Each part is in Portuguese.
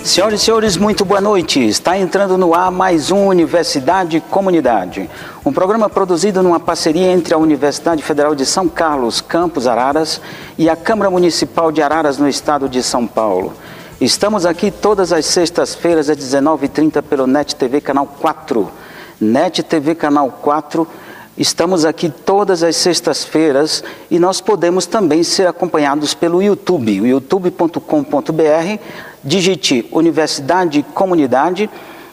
Senhoras e senhores, muito boa noite. Está entrando no ar mais um Universidade Comunidade, um programa produzido numa parceria entre a Universidade Federal de São Carlos, Campus Araras, e a Câmara Municipal de Araras, no estado de São Paulo. Estamos aqui todas as sextas-feiras, às 19h30, pelo NET TV Canal 4. NET TV Canal 4, estamos aqui todas as sextas-feiras e nós podemos também ser acompanhados pelo YouTube, youtube.com.br. Digite Universidade Comunidade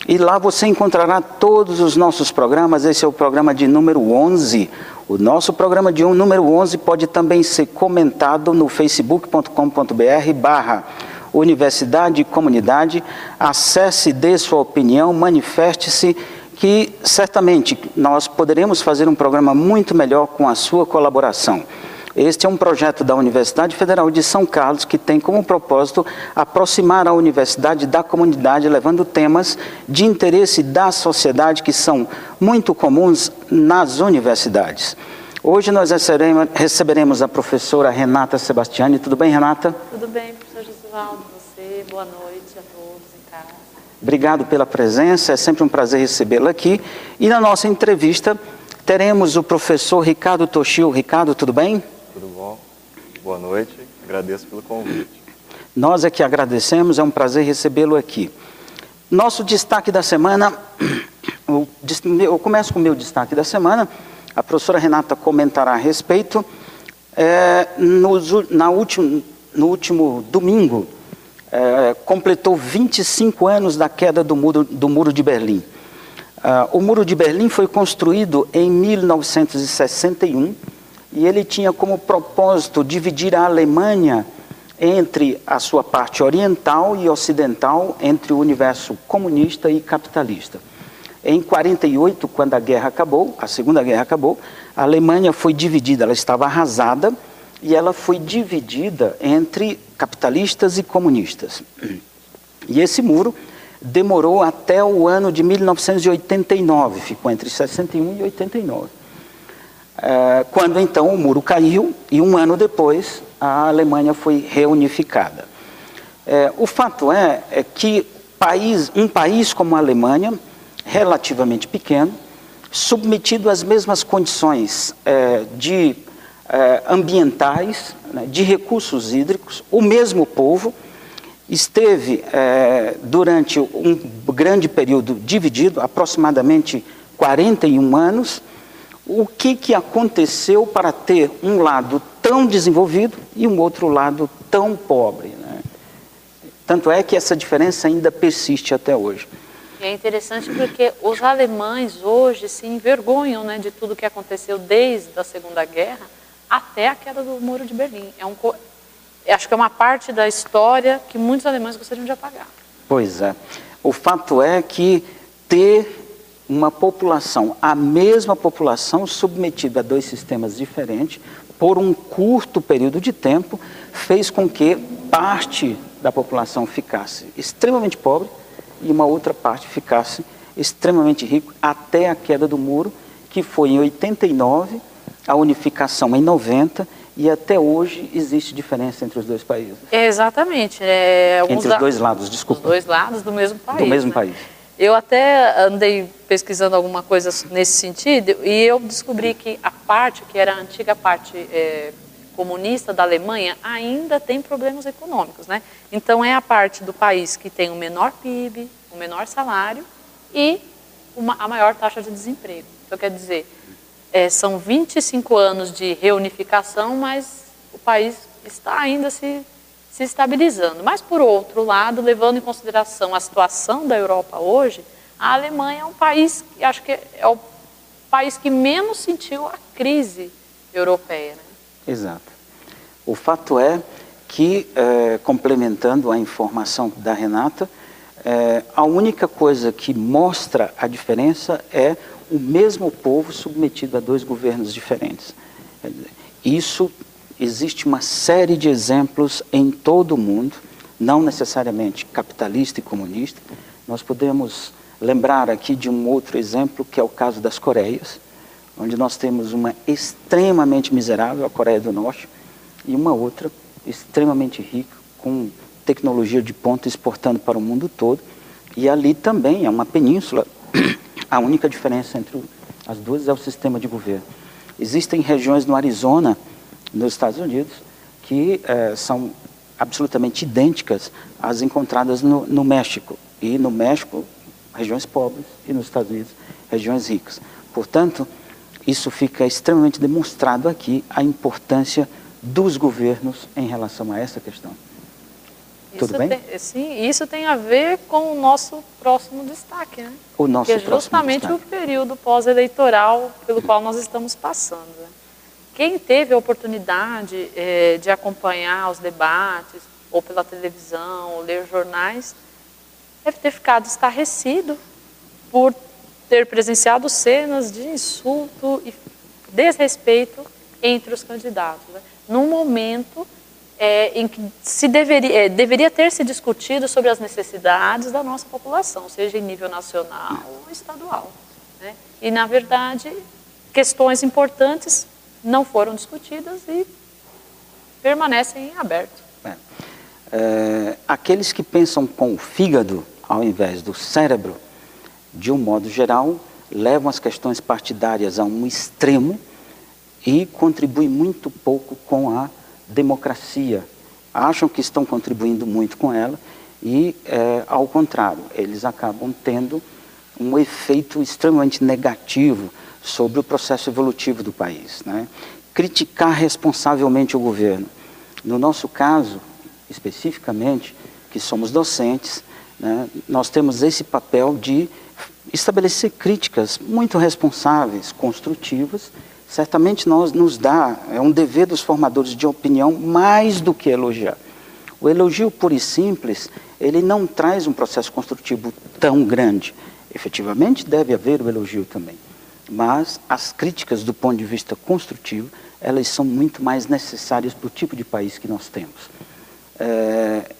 e lá você encontrará todos os nossos programas. Esse é o programa de número 11. O nosso programa de número 11 pode também ser comentado no facebook.com.br/Universidade Comunidade. Acesse, dê sua opinião, manifeste-se, que certamente nós poderemos fazer um programa muito melhor com a sua colaboração. Este é um projeto da Universidade Federal de São Carlos que tem como propósito aproximar a universidade da comunidade, levando temas de interesse da sociedade que são muito comuns nas universidades. Hoje nós receberemos a professora Renata Sebastiani. Tudo bem, Renata? Tudo bem, professor Gesivaldo. Você, boa noite a todos em casa. Obrigado pela presença, é sempre um prazer recebê-la aqui. E na nossa entrevista teremos o professor Ricardo Toshio. Ricardo, tudo bem? Tudo bom? Boa noite, agradeço pelo convite. Nós é que agradecemos, é um prazer recebê-lo aqui. Nosso destaque da semana, eu começo com o meu destaque da semana, a professora Renata comentará a respeito. No último domingo, completou 25 anos da queda do Muro de Berlim. O Muro de Berlim foi construído em 1961 e ele tinha como propósito dividir a Alemanha entre a sua parte oriental e ocidental, entre o universo comunista e capitalista. Em 48, quando a guerra acabou, a Segunda Guerra acabou, a Alemanha foi dividida, ela estava arrasada e ela foi dividida entre capitalistas e comunistas. E esse muro demorou até o ano de 1989, ficou entre 61 e 89. Quando então o muro caiu e um ano depois a Alemanha foi reunificada. O fato é que um país como a Alemanha, relativamente pequeno, submetido às mesmas condições ambientais, né, de recursos hídricos, o mesmo povo esteve durante um grande período dividido, aproximadamente 41 anos. O que aconteceu para ter um lado tão desenvolvido e um outro lado tão pobre, né? Tanto é que essa diferença ainda persiste até hoje. É interessante porque os alemães hoje se envergonham, né, de tudo que aconteceu desde a Segunda Guerra até a queda do Muro de Berlim. Acho que é uma parte da história que muitos alemães gostariam de apagar. Pois é. O fato é que ter uma população, a mesma população submetida a dois sistemas diferentes, por um curto período de tempo, fez com que parte da população ficasse extremamente pobre e uma outra parte ficasse extremamente rica até a queda do muro, que foi em 89, a unificação em 90, e até hoje existe diferença entre os dois países. Exatamente. Entre os dois lados, desculpa. Os dois lados do mesmo país. Do mesmo, né, país. Eu até andei pesquisando alguma coisa nesse sentido e eu descobri que a parte, que era a antiga parte comunista da Alemanha, ainda tem problemas econômicos, né? Então é a parte do país que tem o menor PIB, o menor salário e a maior taxa de desemprego. Então quer dizer, são 25 anos de reunificação, mas o país está ainda se estabilizando. Mas, por outro lado, levando em consideração a situação da Europa hoje, a Alemanha é um país, acho que é o país que menos sentiu a crise europeia, né? Exato. O fato é que, complementando a informação da Renata, a única coisa que mostra a diferença é o mesmo povo submetido a dois governos diferentes. Isso existe uma série de exemplos em todo o mundo, não necessariamente capitalista e comunista. Nós podemos lembrar aqui de um outro exemplo, que é o caso das Coreias, onde nós temos uma extremamente miserável, a Coreia do Norte, e uma outra extremamente rica, com tecnologia de ponta exportando para o mundo todo, e ali também é uma península. A única diferença entre as duas é o sistema de governo. Existem regiões no Arizona, nos Estados Unidos, que são absolutamente idênticas às encontradas no México. E no México, regiões pobres, e nos Estados Unidos, regiões ricas. Portanto, isso fica extremamente demonstrado aqui, a importância dos governos em relação a essa questão. Tudo bem? Sim, isso tem a ver com o nosso próximo destaque, né? O nosso que é justamente o período pós-eleitoral pelo qual nós estamos passando. Né? Quem teve a oportunidade de acompanhar os debates, ou pela televisão, ou ler jornais, deve ter ficado estarrecido por ter presenciado cenas de insulto e desrespeito entre os candidatos. Né? Num momento em que deveria ter se discutido sobre as necessidades da nossa população, seja em nível nacional ou estadual. Né? E, na verdade, questões importantes não foram discutidas e permanecem em aberto. Aqueles que pensam com o fígado, ao invés do cérebro, de um modo geral, levam as questões partidárias a um extremo e contribuem muito pouco com a democracia. Acham que estão contribuindo muito com ela e, ao contrário, eles acabam tendo um efeito extremamente negativo sobre o processo evolutivo do país. Né? Criticar responsavelmente o governo. No nosso caso, especificamente, que somos docentes, né, nós temos esse papel de estabelecer críticas muito responsáveis, construtivas. Certamente é um dever dos formadores de opinião mais do que elogiar. O elogio puro e simples, ele não traz um processo construtivo tão grande. Efetivamente deve haver o elogio também. Mas as críticas do ponto de vista construtivo, elas são muito mais necessárias para o tipo de país que nós temos.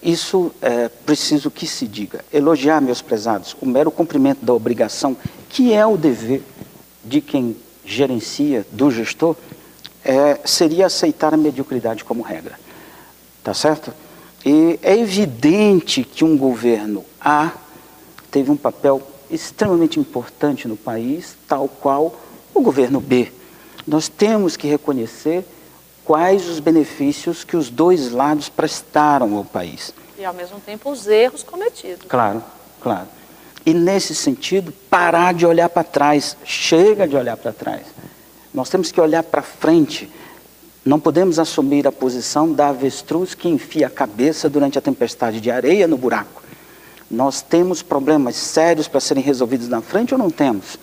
Isso é preciso que se diga. Elogiar, meus prezados, o mero cumprimento da obrigação, que é o dever de quem gerencia, do gestor, seria aceitar a mediocridade como regra. Tá certo? E é evidente que um governo A teve um papel extremamente importante no país, tal qual o governo B. Nós temos que reconhecer quais os benefícios que os dois lados prestaram ao país. E, ao mesmo tempo, os erros cometidos. Claro, claro. E, nesse sentido, parar de olhar para trás. Chega de olhar para trás. Nós temos que olhar para frente. Não podemos assumir a posição da avestruz que enfia a cabeça durante a tempestade de areia no buraco. Nós temos problemas sérios para serem resolvidos na frente ou não temos?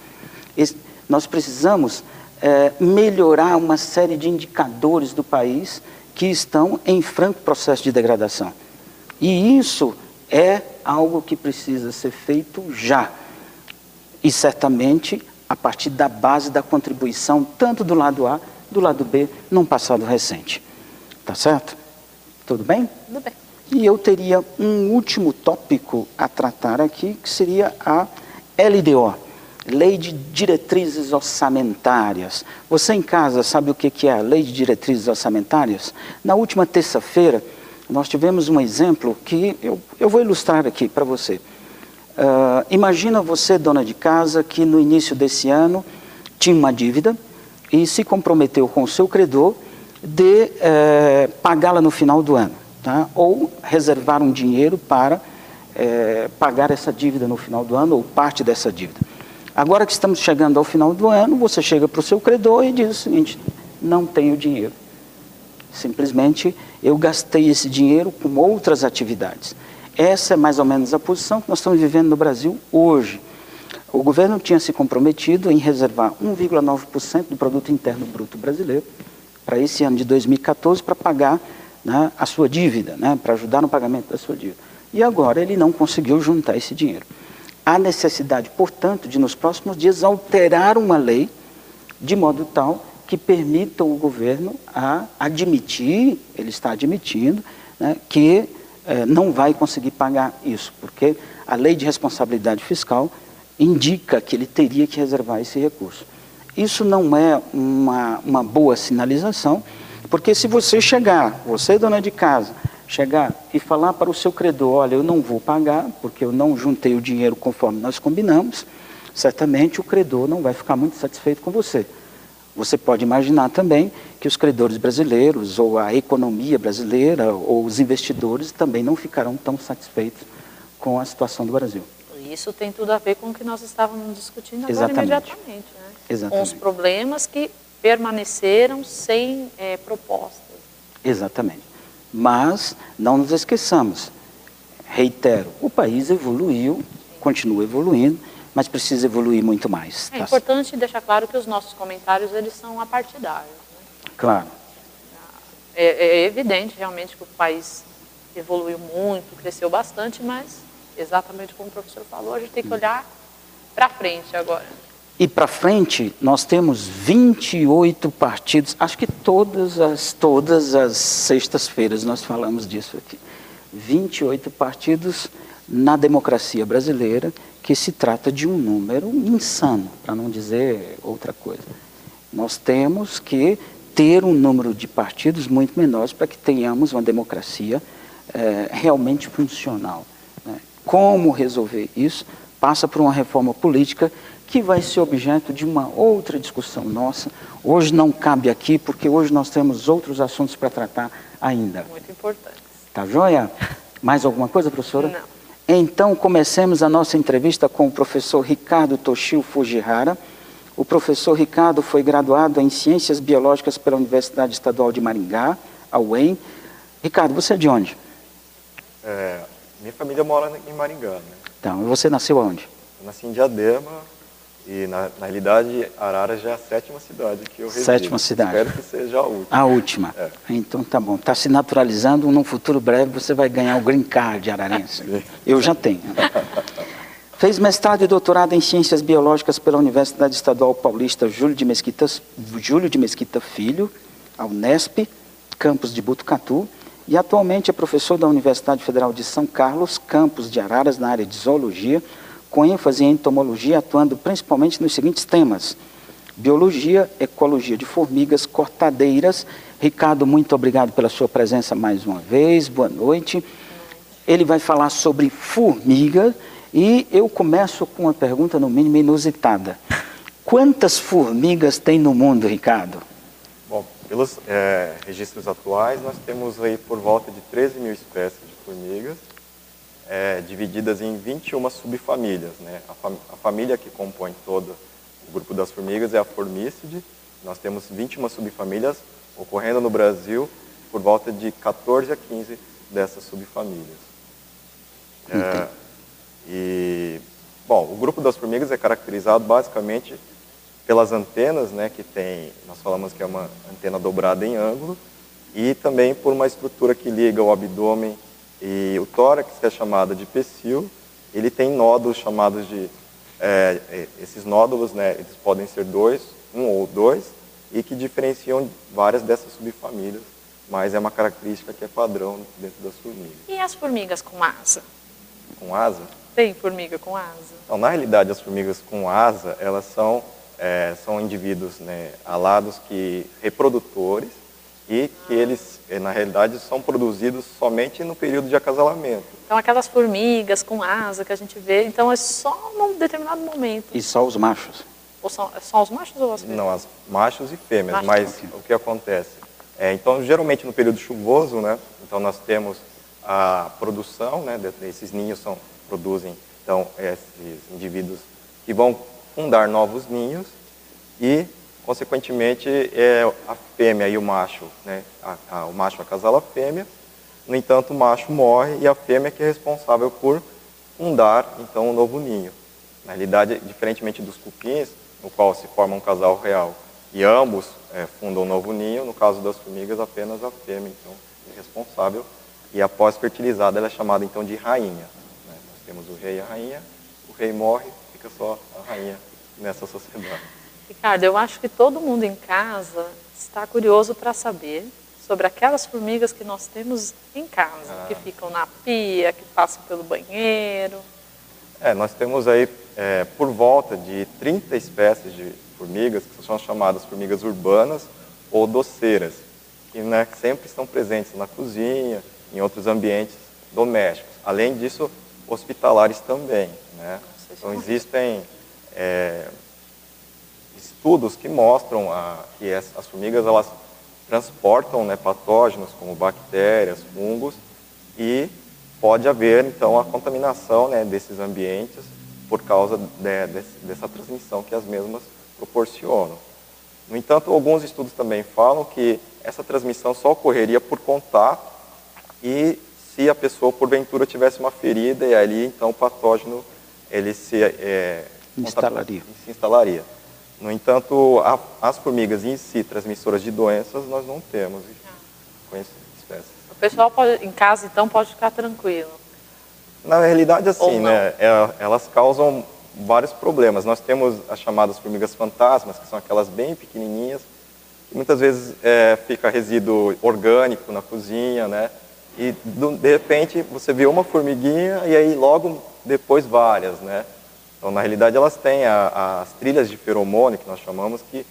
Nós precisamos melhorar uma série de indicadores do país que estão em franco processo de degradação. E isso é algo que precisa ser feito já. E certamente a partir da base da contribuição, tanto do lado A, do lado B, num passado recente. Tá certo? Tudo bem? Tudo bem. E eu teria um último tópico a tratar aqui, que seria a LDO, Lei de Diretrizes Orçamentárias. Você em casa sabe o que é a Lei de Diretrizes Orçamentárias? Na última terça-feira, nós tivemos um exemplo que eu vou ilustrar aqui para você. Imagina você, dona de casa, que no início desse ano tinha uma dívida e se comprometeu com o seu credor de pagá-la no final do ano, tá? Ou reservar um dinheiro para pagar essa dívida no final do ano ou parte dessa dívida. Agora que estamos chegando ao final do ano, você chega para o seu credor e diz o seguinte: não tenho dinheiro. Simplesmente eu gastei esse dinheiro com outras atividades. Essa é mais ou menos a posição que nós estamos vivendo no Brasil hoje. O governo tinha se comprometido em reservar 1,9% do produto interno bruto brasileiro para esse ano de 2014 para pagar, né, a sua dívida, né, para ajudar no pagamento da sua dívida. E agora ele não conseguiu juntar esse dinheiro. Há necessidade, portanto, de nos próximos dias alterar uma lei de modo tal que permita o governo admitir, ele está admitindo, né, que não vai conseguir pagar isso, porque a lei de responsabilidade fiscal indica que ele teria que reservar esse recurso. Isso não é uma boa sinalização, porque se você chegar, você dona de casa, chegar e falar para o seu credor, olha, eu não vou pagar porque eu não juntei o dinheiro conforme nós combinamos, certamente o credor não vai ficar muito satisfeito com você. Você pode imaginar também que os credores brasileiros, ou a economia brasileira, ou os investidores também não ficarão tão satisfeitos com a situação do Brasil. Isso tem tudo a ver com o que nós estávamos discutindo agora Exatamente. imediatamente, né? Exatamente. Com os problemas que permaneceram sem propostas. Exatamente. Mas não nos esqueçamos, reitero, o país evoluiu, continua evoluindo, mas precisa evoluir muito mais. É importante deixar claro que os nossos comentários, eles são apartidários, né? Claro. É evidente realmente que o país evoluiu muito, cresceu bastante, mas exatamente como o professor falou, a gente tem que olhar para frente agora. E para frente, nós temos 28 partidos, acho que todas as sextas-feiras nós falamos disso aqui. 28 partidos na democracia brasileira, que se trata de um número insano, para não dizer outra coisa. Nós temos que ter um número de partidos muito menores para que tenhamos uma democracia realmente funcional, né? Como resolver isso? Passa por uma reforma política que vai ser objeto de uma outra discussão nossa. Hoje não cabe aqui, porque hoje nós temos outros assuntos para tratar ainda. Muito importante. Tá joia? Mais alguma coisa, professora? Não. Então, comecemos a nossa entrevista com o professor Ricardo Toshio Fujihara. O professor Ricardo foi graduado em Ciências Biológicas pela Universidade Estadual de Maringá, a UEM. Ricardo, você é de onde? Minha família mora em Maringá, né? Então, e você nasceu aonde? Eu nasci em Diadema e, na realidade, Araras já é a 7ª cidade que eu resido. 7ª cidade. Espero que seja a última. A última. É. Então, tá bom. Está se naturalizando, num futuro breve você vai ganhar o Green Card ararense. Eu já tenho. Fez mestrado e doutorado em Ciências Biológicas pela Universidade Estadual Paulista Júlio de Mesquita Filho, a Unesp, campus de Botucatu, e atualmente é professor da Universidade Federal de São Carlos, campus de Araras, na área de zoologia, com ênfase em entomologia, atuando principalmente nos seguintes temas: biologia, ecologia de formigas, cortadeiras. Ricardo, muito obrigado pela sua presença mais uma vez, boa noite. Ele vai falar sobre formiga e eu começo com uma pergunta no mínimo inusitada. Quantas formigas tem no mundo, Ricardo? Bom, pelos registros atuais, nós temos aí por volta de 13 mil espécies de formigas, divididas em 21 subfamílias, né? A família que compõe todo o grupo das formigas é a Formicidae. Nós temos 21 subfamílias ocorrendo no Brasil, por volta de 14 a 15 dessas subfamílias. Bom, o grupo das formigas é caracterizado basicamente pelas antenas, né, que tem, nós falamos que é uma antena dobrada em ângulo, e também por uma estrutura que liga o abdômen e o tórax, que é chamada de pecíolo. Ele tem nódulos chamados de, esses nódulos, né, eles podem ser um ou dois, e que diferenciam várias dessas subfamílias, mas é uma característica que é padrão dentro das formigas. E as formigas com asa? Com asa? Tem formiga com asa? Então, na realidade, as formigas com asa, elas são indivíduos, né, alados reprodutores, e que eles, na realidade, são produzidos somente no período de acasalamento. Então, aquelas formigas com asa que a gente vê, então é só num determinado momento. E só os machos? Ou só os machos ou as fêmeas? Não, as machos e fêmeas, Machos. mas o que acontece? Então, geralmente no período chuvoso, né, então nós temos a produção, né, esses ninhos produzem, então, esses indivíduos que vão fundar novos ninhos e, consequentemente, a fêmea e o macho, né, o macho acasala a fêmea. No entanto, o macho morre e a fêmea que é responsável por fundar, então, um novo ninho. Na realidade, diferentemente dos cupins, no qual se forma um casal real e ambos fundam um novo ninho, no caso das formigas, apenas a fêmea, então, é responsável. E após fertilizada, ela é chamada, então, de rainha, né? Nós temos o rei e a rainha, o rei morre, fica só a rainha nessa sociedade. Ricardo, eu acho que todo mundo em casa está curioso para saber sobre aquelas formigas que nós temos em casa, que ficam na pia, que passam pelo banheiro. Nós temos aí por volta de 30 espécies de formigas, que são chamadas formigas urbanas ou doceiras, que, né, sempre estão presentes na cozinha, em outros ambientes domésticos. Além disso, hospitalares também, né? Então, existem estudos que mostram que as formigas elas transportam, né, patógenos como bactérias, fungos, e pode haver, então, a contaminação, né, desses ambientes por causa dessa transmissão que as mesmas proporcionam. No entanto, alguns estudos também falam que essa transmissão só ocorreria por contato e se a pessoa, porventura, tivesse uma ferida, e ali, então, o patógeno ele se instalaria. No entanto, as formigas em si, transmissoras de doenças, nós não temos com essas espécies. O pessoal pode, em casa, então, pode ficar tranquilo? Na realidade, assim, né, elas causam vários problemas. Nós temos as chamadas formigas fantasmas, que são aquelas bem pequenininhas, que muitas vezes fica resíduo orgânico na cozinha, né? E de repente você vê uma formiguinha e aí logo depois várias, né? Então, na realidade, elas têm as trilhas de feromônio, que nós chamamos, que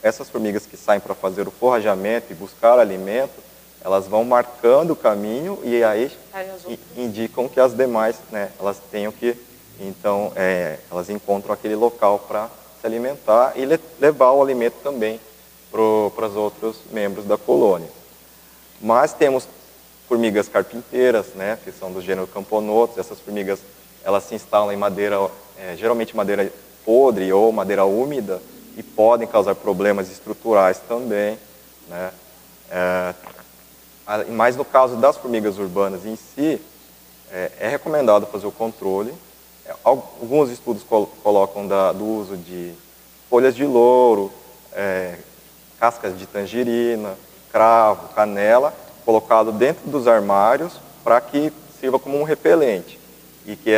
essas formigas que saem para fazer o forrageamento e buscar alimento, elas vão marcando o caminho e aí indicam que as demais, né, elas tenham que, então, elas encontram aquele local para se alimentar e levar o alimento também para os outros membros da colônia. Mas temos formigas carpinteiras, né, que são do gênero Camponotus. Essas formigas elas se instalam em madeira, geralmente madeira podre ou madeira úmida, e podem causar problemas estruturais também, né? Mas no caso das formigas urbanas em si, é recomendado fazer o controle. Alguns estudos colocam do uso de folhas de louro, cascas de tangerina, cravo, canela, colocado dentro dos armários para que sirva como um repelente. E que,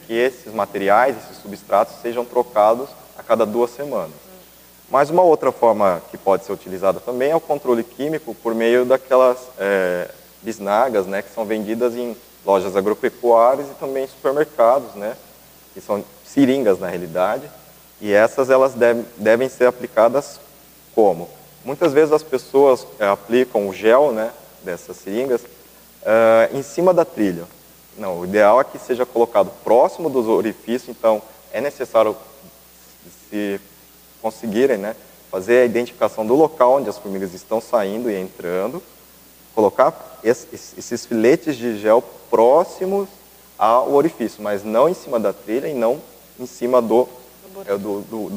que esses materiais, esses substratos, sejam trocados a cada 2 semanas. Mas uma outra forma que pode ser utilizada também é o controle químico por meio daquelas bisnagas, né, que são vendidas em lojas agropecuárias e também em supermercados, né, que são seringas na realidade, e essas elas devem ser aplicadas como? Muitas vezes as pessoas aplicam o gel, né, dessas seringas em cima da trilha. Não, o ideal é que seja colocado próximo dos orifícios, então é necessário, se conseguirem, né, fazer a identificação do local onde as formigas estão saindo e entrando, colocar esses filetes de gel próximos ao orifício, mas não em cima da trilha e não em cima do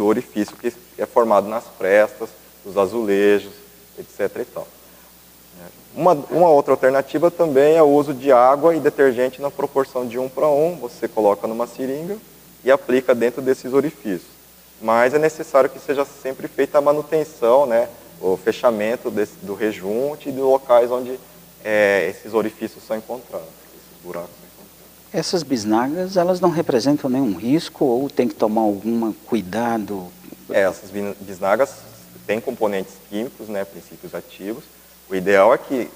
orifício que é formado nas frestas, dos azulejos, etc. e tal. Uma outra alternativa também é o uso de água e detergente na proporção de 1 para 1. Você coloca numa seringa e aplica dentro desses orifícios. Mas é necessário que seja sempre feita a manutenção, né, o fechamento do rejunte e de locais onde esses orifícios são encontrados, esses buracos são encontrados. Essas bisnagas, elas não representam nenhum risco ou tem que tomar algum cuidado? Essas bisnagas têm componentes químicos, né, princípios ativos. O ideal é que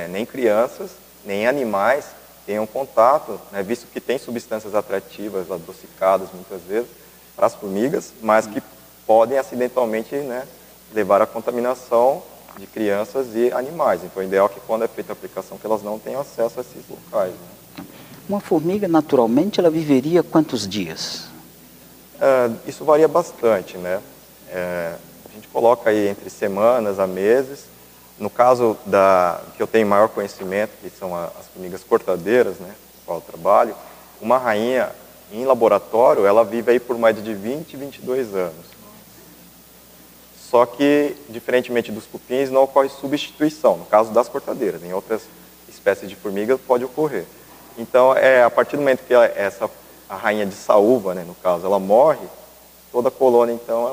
nem crianças, nem animais tenham contato, né, visto que tem substâncias atrativas, adocicadas muitas vezes, para as formigas, mas que podem acidentalmente, né, levar à contaminação de crianças e animais. Então, o ideal é que quando é feita a aplicação, que elas não tenham acesso a esses locais. Né? Uma formiga, naturalmente, ela viveria quantos dias? Isso varia bastante, né? A gente coloca aí entre semanas a meses. No caso que eu tenho maior conhecimento, que são as formigas cortadeiras, né, com qual eu trabalho, uma rainha em laboratório, ela vive aí por mais de 20, 22 anos. Só que, diferentemente dos cupins, não ocorre substituição, no caso das cortadeiras. Em outras espécies de formigas pode ocorrer. Então, a partir do momento que a rainha de saúva, né, no caso, ela morre, toda a colônia, então,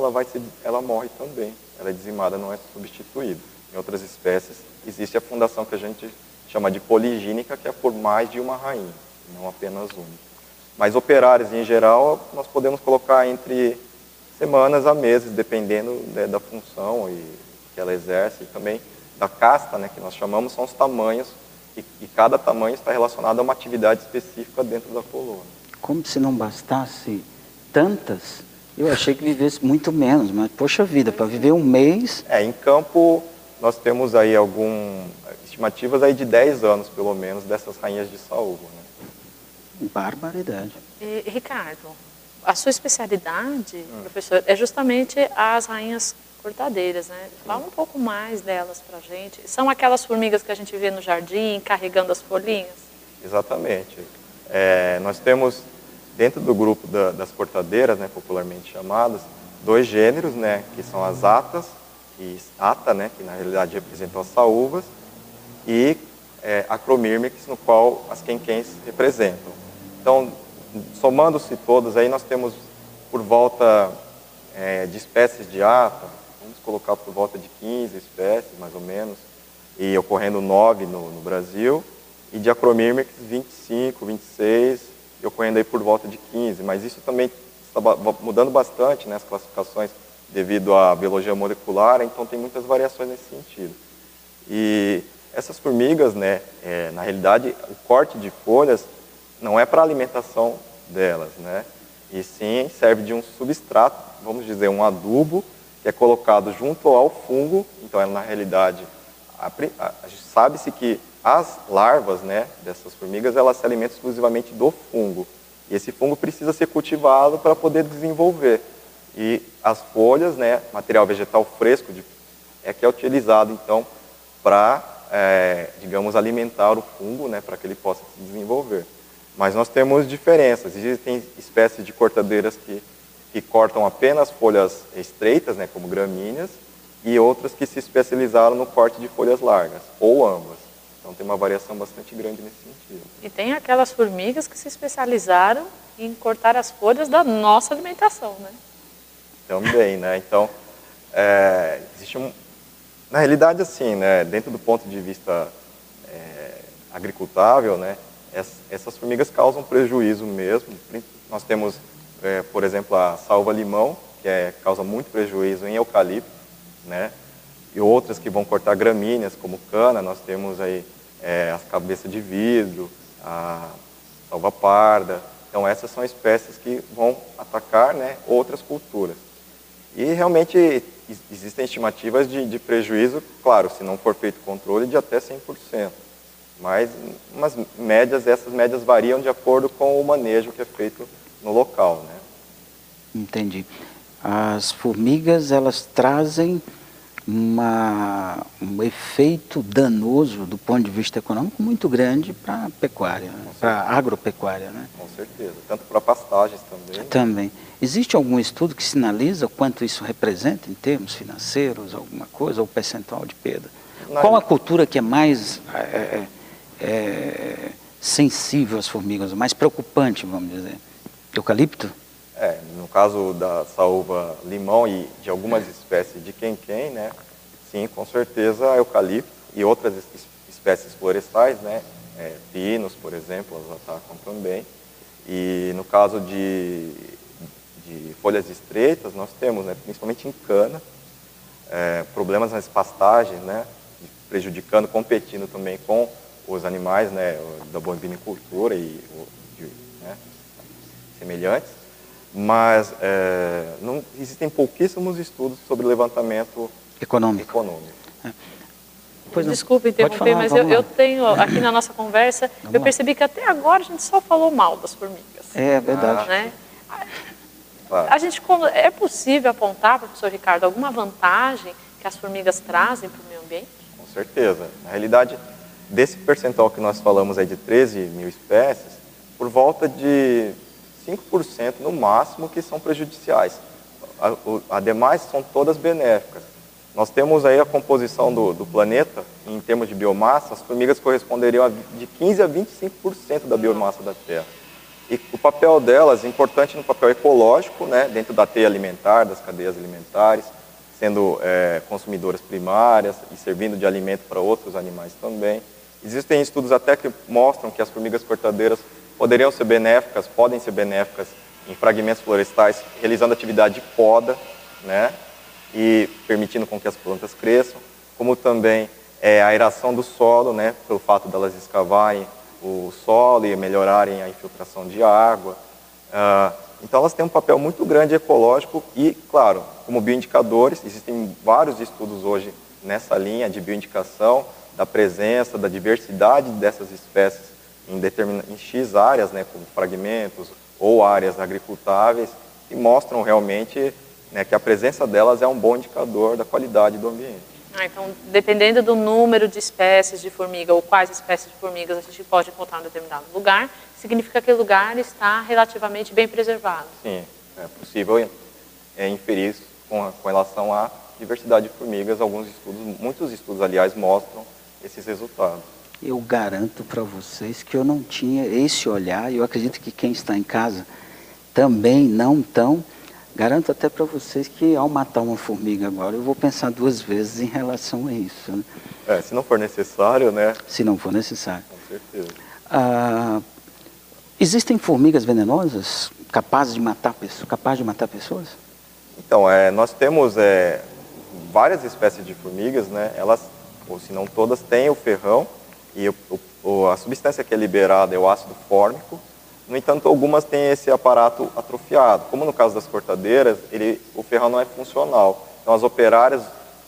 ela morre também. Ela é dizimada, não é substituída. Em outras espécies, existe a fundação que a gente chama de poligínica, que é por mais de uma rainha, não apenas uma. Mas operários, em geral, nós podemos colocar entre semanas a meses, dependendo, né, da função que ela exerce, e também da casta, né, que nós chamamos, são os tamanhos, e cada tamanho está relacionado a uma atividade específica dentro da colônia. Como se não bastasse tantas, eu achei que vivesse muito menos, mas poxa vida, para viver um mês... Em campo, nós temos aí estimativas aí de 10 anos, pelo menos, dessas rainhas de saúva, né? Barbaridade. E, Ricardo, a sua especialidade, professor, é justamente as rainhas cortadeiras, né? Fala um pouco mais delas pra gente. São aquelas formigas que a gente vê no jardim, carregando as folhinhas? Exatamente. Nós temos, dentro do grupo das cortadeiras, né, popularmente chamadas, 2 gêneros, né, que são as atas, né, que na realidade representam as saúvas, e Acromyrmex, no qual as quenquens representam. Então, somando-se todas, aí nós temos por volta de espécies de ata, vamos colocar por volta de 15 espécies, mais ou menos, e ocorrendo 9 no Brasil, e de Acromyrmex 25, 26, e ocorrendo aí por volta de 15, mas isso também está mudando bastante, né, as classificações devido à biologia molecular, então tem muitas variações nesse sentido. E essas formigas, né, na realidade, o corte de folhas não é para alimentação delas, né, e sim serve de um substrato, vamos dizer, um adubo, que é colocado junto ao fungo. Então, na realidade, sabe-se que as larvas, né, dessas formigas, elas se alimentam exclusivamente do fungo. E esse fungo precisa ser cultivado para poder desenvolver. E as folhas, né, material vegetal fresco, que é utilizado, então, para, digamos, alimentar o fungo, né, para que ele possa se desenvolver. Mas nós temos diferenças. Existem espécies de cortadeiras que cortam apenas folhas estreitas, né, como gramíneas, e outras que se especializaram no corte de folhas largas, ou ambas. Então tem uma variação bastante grande nesse sentido. E tem aquelas formigas que se especializaram em cortar as folhas da nossa alimentação, né? Também, né? Então, existe na realidade, assim, né, dentro do ponto de vista agricultável, né, essas formigas causam prejuízo mesmo. Nós temos, por exemplo, a salva-limão, que causa muito prejuízo em eucalipto, né? E outras que vão cortar gramíneas, como cana. Nós temos aí as cabeças de vidro, a salva-parda. Então, essas são espécies que vão atacar, né, outras culturas. E realmente existem estimativas de prejuízo, claro, se não for feito controle, de até 100%. Mas essas médias variam de acordo com o manejo que é feito no local, né? Entendi. As formigas, elas trazem um efeito danoso do ponto de vista econômico muito grande para a pecuária, né? Para a agropecuária, né? Com certeza, tanto para pastagens também. Também. Existe algum estudo que sinaliza quanto isso representa em termos financeiros, alguma coisa, ou percentual de perda? Qual a cultura que é mais sensível às formigas, mais preocupante, vamos dizer? Eucalipto? No caso da salva-limão e de algumas espécies de quenquém, né? Sim, com certeza, eucalipto e outras espécies florestais, né? Pinos, por exemplo, elas atacam também. E no caso de folhas estreitas, nós temos, né, principalmente em cana, problemas nas pastagens, né? Prejudicando, competindo também com os animais, né, da bovinicultura e né, semelhantes. Mas não existem pouquíssimos estudos sobre levantamento econômico. Desculpe interromper, mas eu tenho aqui na nossa conversa, eu percebi que até agora a gente só falou mal das formigas. É verdade. Né? Claro. É possível apontar, professor Ricardo, alguma vantagem que as formigas trazem para o meio ambiente? Com certeza. Na realidade, desse percentual que nós falamos aí de 13 mil espécies, por volta de 5% no máximo que são prejudiciais. Ademais, são todas benéficas. Nós temos aí a composição do planeta, em termos de biomassa, as formigas corresponderiam de 15% a 25% da biomassa da Terra. E o papel delas é importante no papel ecológico, né, dentro da teia alimentar, das cadeias alimentares, sendo consumidoras primárias e servindo de alimento para outros animais também. Existem estudos até que mostram que as formigas cortadeiras podem ser benéficas em fragmentos florestais, realizando atividade de poda, né, e permitindo com que as plantas cresçam, como também a aeração do solo, né, pelo fato delas escavarem o solo e melhorarem a infiltração de água. Então elas têm um papel muito grande ecológico e, claro, como bioindicadores, existem vários estudos hoje nessa linha de bioindicação, da presença, da diversidade dessas espécies em X áreas, né, como fragmentos ou áreas agricultáveis, que mostram realmente, né, que a presença delas é um bom indicador da qualidade do ambiente. Então, dependendo do número de espécies de formiga ou quais espécies de formigas a gente pode encontrar em um determinado lugar, significa que o lugar está relativamente bem preservado. Sim, é possível inferir isso com relação à diversidade de formigas. Alguns estudos, muitos estudos, aliás, mostram esses resultados. Eu garanto para vocês que eu não tinha esse olhar, e eu acredito que quem está em casa também não tão. Garanto até para vocês que ao matar uma formiga agora, eu vou pensar 2 vezes em relação a isso. Né? Se não for necessário, né? Se não for necessário. Com certeza. Existem formigas venenosas capazes de matar pessoas? Então, nós temos várias espécies de formigas, né? Elas, ou se não todas, têm o ferrão, e a substância que é liberada é o ácido fórmico. No entanto, algumas têm esse aparato atrofiado. Como no caso das cortadeiras, o ferrão não é funcional. Então, as operárias,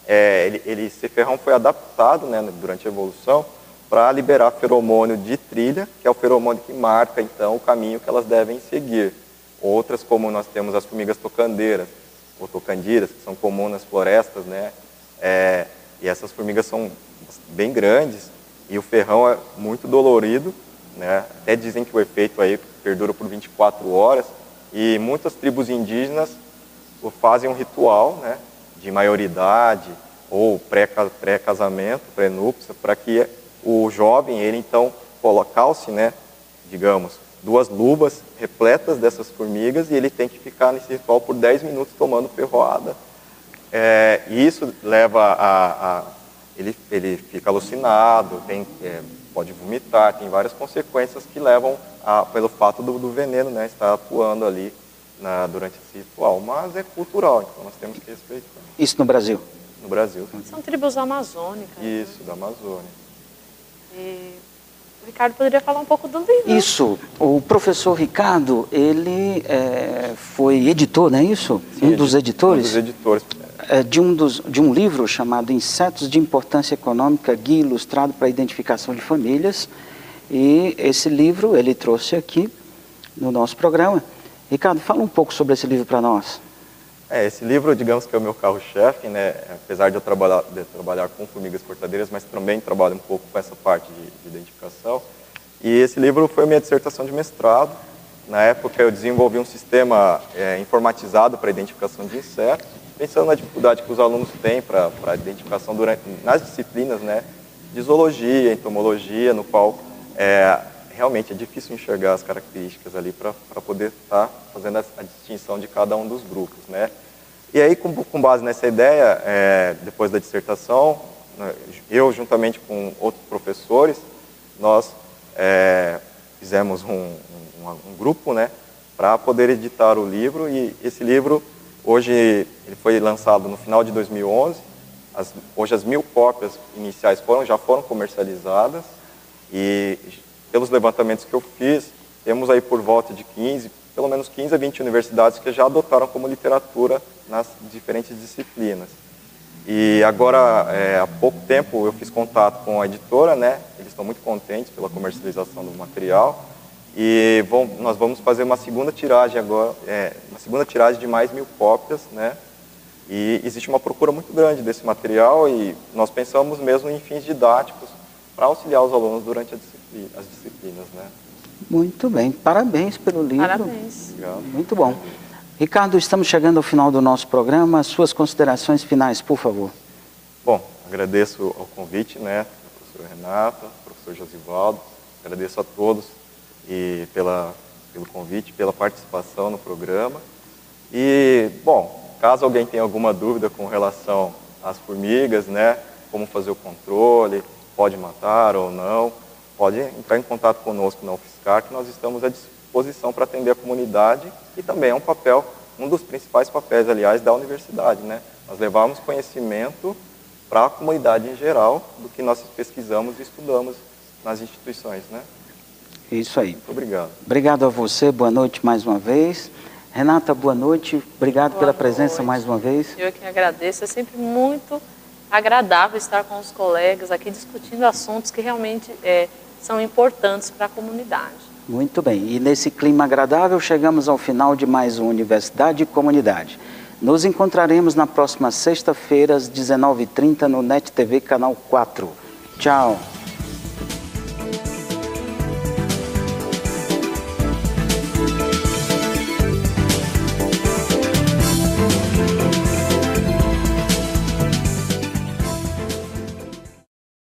esse ferrão foi adaptado, né, durante a evolução para liberar feromônio de trilha, que é o feromônio que marca, então, o caminho que elas devem seguir. Outras, como nós temos as formigas tocandeiras, ou tocandiras, que são comuns nas florestas, né? E essas formigas são bem grandes, e o ferrão é muito dolorido, né? Até dizem que o efeito aí perdura por 24 horas, e muitas tribos indígenas fazem um ritual, né, de maioridade ou pré-casamento, pré-núpcia, para que o jovem, ele então calce, né, digamos, 2 luvas repletas dessas formigas, e ele tem que ficar nesse ritual por 10 minutos tomando ferroada. E isso leva ele fica alucinado, pode vomitar, tem várias consequências que levam pelo fato do veneno, né, estar atuando ali durante esse ritual. Mas é cultural, então nós temos que respeitar. Isso no Brasil? No Brasil. São tribos amazônicas. Isso, da Amazônia. E o Ricardo poderia falar um pouco do livro. Isso. O professor Ricardo, ele foi editor, não é isso? Sim, um dos editores? Um dos editores. De um livro chamado Insetos de Importância Econômica, Guia Ilustrado para a Identificação de Famílias. E esse livro ele trouxe aqui no nosso programa. Ricardo, fala um pouco sobre esse livro para nós. Esse livro, digamos que é o meu carro-chefe, né? Apesar de eu trabalhar com formigas cortadeiras, mas também trabalho um pouco com essa parte de identificação. E esse livro foi minha dissertação de mestrado. Na época eu desenvolvi um sistema informatizado para a identificação de insetos, pensando na dificuldade que os alunos têm para a identificação nas disciplinas, né, de zoologia, entomologia, no qual realmente é difícil enxergar as características ali para poder estar fazendo a distinção de cada um dos grupos, né. E aí, com base nessa ideia, depois da dissertação, eu, juntamente com outros professores, nós fizemos um grupo, né, para poder editar o livro, e esse livro, hoje, ele foi lançado no final de 2011, hoje as 1000 cópias iniciais já foram comercializadas, e pelos levantamentos que eu fiz, temos aí por volta de pelo menos 15 a 20 universidades que já adotaram como literatura nas diferentes disciplinas. E agora, há pouco tempo, eu fiz contato com a editora, né? Eles estão muito contentes pela comercialização do material, e nós vamos fazer uma segunda tiragem agora, uma segunda tiragem de mais 1000 cópias, né? E existe uma procura muito grande desse material, e nós pensamos mesmo em fins didáticos para auxiliar os alunos durante as disciplinas, né? Muito bem, parabéns pelo livro. Parabéns. Obrigado. Muito bom. Ricardo, estamos chegando ao final do nosso programa. Suas considerações finais, por favor. Bom, agradeço ao convite, né, da professora Renata, do professor Josivaldo. Agradeço a todos pelo convite, pela participação no programa. E, bom, caso alguém tenha alguma dúvida com relação às formigas, né, como fazer o controle, pode matar ou não, pode entrar em contato conosco na UFSCar, que nós estamos à disposição para atender a comunidade, e também é um dos principais papéis, aliás, da universidade, né? Nós levamos conhecimento para a comunidade em geral do que nós pesquisamos e estudamos nas instituições, né? Isso aí. Muito obrigado. Obrigado a você, boa noite mais uma vez. Renata, boa noite, obrigado pela presença mais uma vez. Eu que agradeço, é sempre muito agradável estar com os colegas aqui discutindo assuntos que realmente são importantes para a comunidade. Muito bem, e nesse clima agradável chegamos ao final de mais um Universidade e Comunidade. Nos encontraremos na próxima sexta-feira às 19h30 no NET TV Canal 4. Tchau!